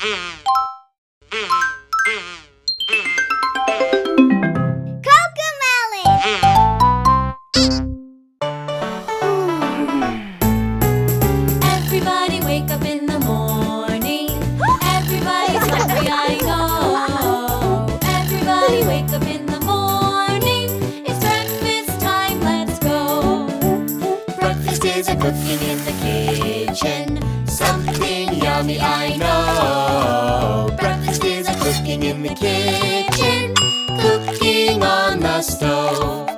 Everybody wake up in the morning. Everybody's hungry, I know. Everybody wake up in the morning. It's breakfast time, let's go. Breakfast is a cooking in the kitchen. Something yummy, I know. Breakfast is a cooking in the kitchen. Cooking on the stove.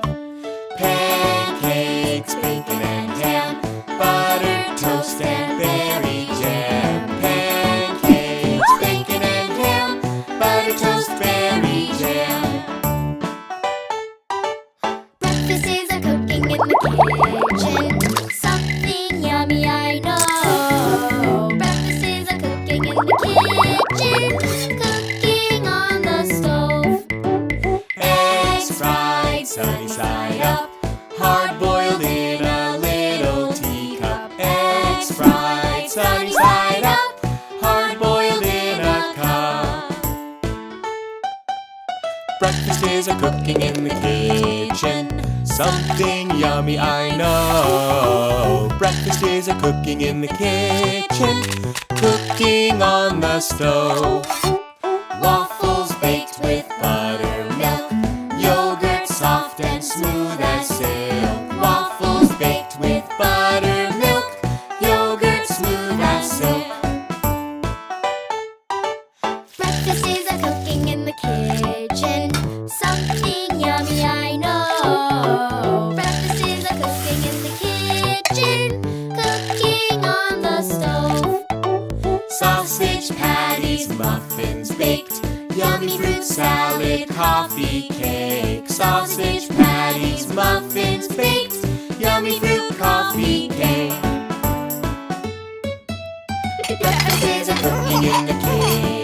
Pancakes, bacon and ham, butter, toast and berry jam. Pancakes, bacon and ham, butter, toast, berry jam. Breakfast is a cooking in the kitchen. Something yummy, I know. Breakfast is a cooking in the kitchen. Cooking on the stove. Eggs fried sunny side up. Hard-boiled in a little teacup. Eggs fried sunny side up. Hard-boiled in a cup. Breakfast is a cooking in the kitchen. Something yummy, I know. Breakfast is a cooking in the kitchen. Cooking on the stove. Waffles baked with buttermilk. Yogurt soft and smooth as silk. Waffles baked with buttermilk. Yogurt smooth as silk. Breakfast is a cooking in the kitchen. Something yummy, I know. Breakfast is a cooking in the kitchen. Cooking on the stove. Sausage patties, muffins baked. Yummy fruit salad, coffee cake. Sausage patties, muffins baked. Yummy fruit coffee cake. Breakfast is a cooking in the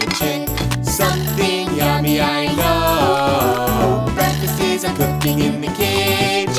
kitchen. Something yummy, I know. Breakfast is a cooking in the kitchen.